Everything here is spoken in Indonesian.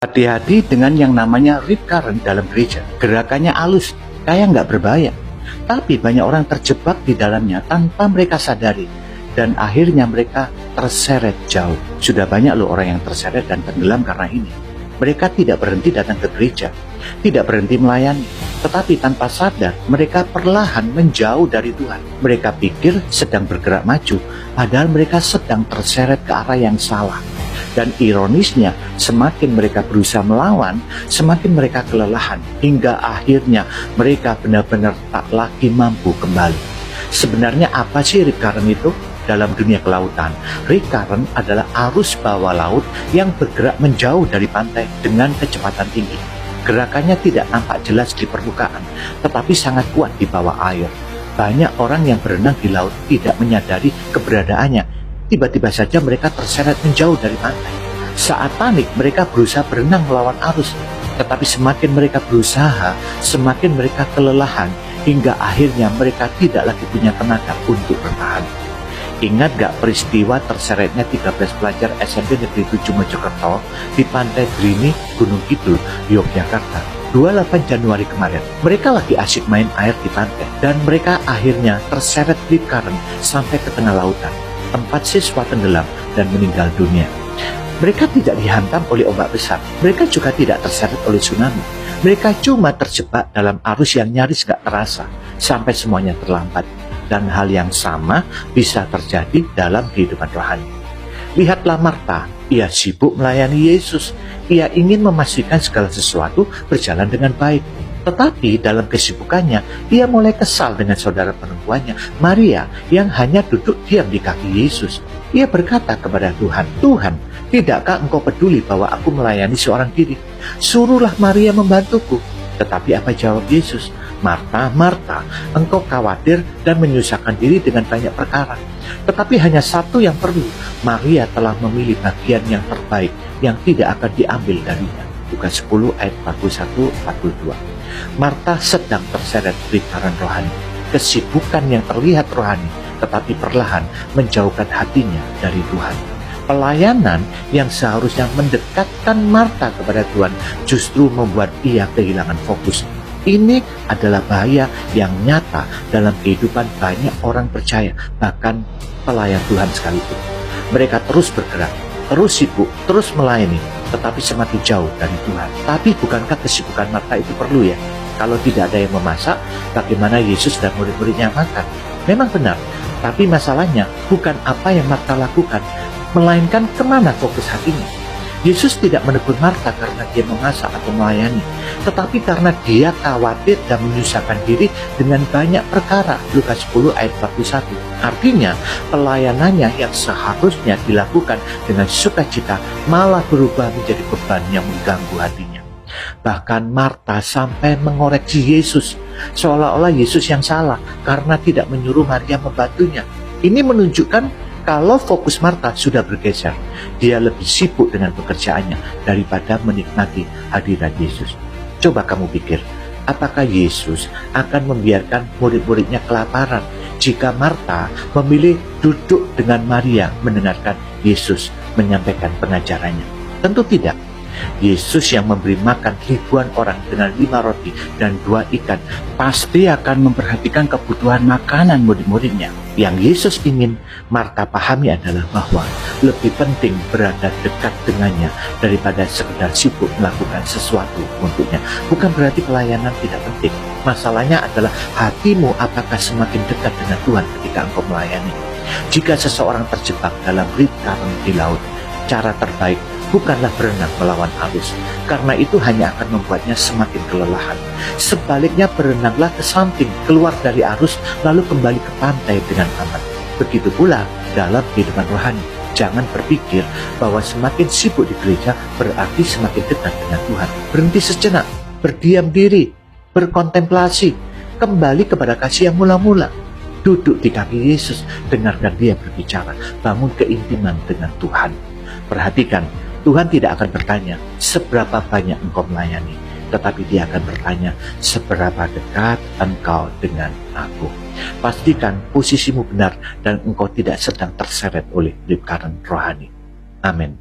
Hati-hati dengan yang namanya rip current dalam gereja. Gerakannya halus, kayak nggak berbahaya. Tapi banyak orang terjebak di dalamnya tanpa mereka sadari. Dan akhirnya mereka terseret jauh. Sudah banyak loh orang yang terseret dan tenggelam karena ini. Mereka tidak berhenti datang ke gereja, tidak berhenti melayani. Tetapi tanpa sadar, mereka perlahan menjauh dari Tuhan. Mereka pikir sedang bergerak maju, padahal mereka sedang terseret ke arah yang salah. Dan ironisnya, semakin mereka berusaha melawan, semakin mereka kelelahan. Hingga akhirnya mereka benar-benar tak lagi mampu kembali. Sebenarnya apa sih rip current itu? Dalam dunia kelautan, rip current adalah arus bawah laut yang bergerak menjauh dari pantai dengan kecepatan tinggi. Gerakannya tidak nampak jelas di permukaan, tetapi sangat kuat di bawah air. Banyak orang yang berenang di laut tidak menyadari keberadaannya. Tiba-tiba saja mereka terseret menjauh dari pantai. Saat panik, mereka berusaha berenang melawan arus. Tetapi semakin mereka berusaha, semakin mereka kelelahan, hingga akhirnya mereka tidak lagi punya tenaga untuk bertahan. Ingat gak peristiwa terseretnya 13 pelajar SMP Negeri 7 Mojokerto di pantai Drini, Gunung Kidul, Yogyakarta, 28 Januari kemarin? Mereka lagi asyik main air di pantai, dan mereka akhirnya terseret rip current sampai ke tengah lautan. 4 siswa tenggelam dan meninggal dunia. Mereka tidak dihantam oleh ombak besar. Mereka juga tidak terseret oleh tsunami. Mereka cuma terjebak dalam arus yang nyaris gak terasa sampai semuanya terlambat. Dan hal yang sama bisa terjadi dalam kehidupan rohani. Lihatlah Marta, ia sibuk melayani Yesus. Ia ingin memastikan segala sesuatu berjalan dengan baik. Tetapi dalam kesibukannya, ia mulai kesal dengan saudara perempuannya, Maria, yang hanya duduk diam di kaki Yesus. Ia berkata kepada Tuhan, "Tuhan, tidakkah engkau peduli bahwa aku melayani seorang diri? Suruhlah Maria membantuku." Tetapi apa jawab Yesus? "Marta, Marta, engkau khawatir dan menyusahkan diri dengan banyak perkara. Tetapi hanya satu yang perlu. Maria telah memilih bagian yang terbaik yang tidak akan diambil darinya." Lukas 10 ayat 41-42. Marta sedang terseret rip current rohani. Kesibukan yang terlihat rohani, tetapi perlahan menjauhkan hatinya dari Tuhan. Pelayanan yang seharusnya mendekatkan Marta kepada Tuhan justru membuat ia kehilangan fokus. Ini adalah bahaya yang nyata dalam kehidupan banyak orang percaya, bahkan pelayan Tuhan sekalipun. Mereka terus bergerak, terus sibuk, terus melayani, tetapi semakin jauh dari Tuhan. Tapi bukankah kesibukan Marta itu perlu ya? Kalau tidak ada yang memasak, bagaimana Yesus dan murid-muridnya makan? Memang benar, tapi masalahnya bukan apa yang Marta lakukan, melainkan kemana fokus hatinya. Yesus tidak menegur Marta karena dia memasak atau melayani, tetapi karena dia khawatir dan menyusahkan diri dengan banyak perkara. Lukas 10 ayat 41. Artinya, pelayanannya yang seharusnya dilakukan dengan sukacita malah berubah menjadi beban yang mengganggu hatinya. Bahkan Marta sampai mengoreksi Yesus, seolah-olah Yesus yang salah karena tidak menyuruh Maria membantunya. Ini menunjukkan kalau fokus Marta sudah bergeser, dia lebih sibuk dengan pekerjaannya daripada menikmati hadirat Yesus. Coba kamu pikir, apakah Yesus akan membiarkan murid-muridnya kelaparan jika Marta memilih duduk dengan Maria mendengarkan Yesus menyampaikan pengajarannya? Tentu tidak. Yesus yang memberi makan ribuan orang dengan 5 roti dan 2 ikan pasti akan memperhatikan kebutuhan makanan murid-muridnya. Yang Yesus ingin Marta pahami adalah bahwa lebih penting berada dekat dengannya daripada sekedar sibuk melakukan sesuatu untuknya. Bukan berarti pelayanan tidak penting. Masalahnya adalah hatimu apakah semakin dekat dengan Tuhan ketika engkau melayani. Jika seseorang terjebak dalam rip current di laut, cara terbaik bukanlah berenang melawan arus, karena itu hanya akan membuatnya semakin kelelahan. Sebaliknya, berenanglah ke samping, keluar dari arus, lalu kembali ke pantai dengan aman. Begitu pula dalam kehidupan rohani. Jangan berpikir bahwa semakin sibuk di gereja berarti semakin dekat dengan Tuhan. Berhenti sejenak, berdiam diri, berkontemplasi, kembali kepada kasih yang mula-mula. Duduk di kaki Yesus, dengarkan dia berbicara, bangun keintiman dengan Tuhan. Perhatikan, Tuhan tidak akan bertanya seberapa banyak engkau melayani, tetapi dia akan bertanya seberapa dekat engkau dengan aku. Pastikan posisimu benar dan engkau tidak sedang terseret oleh rip current rohani. Amin.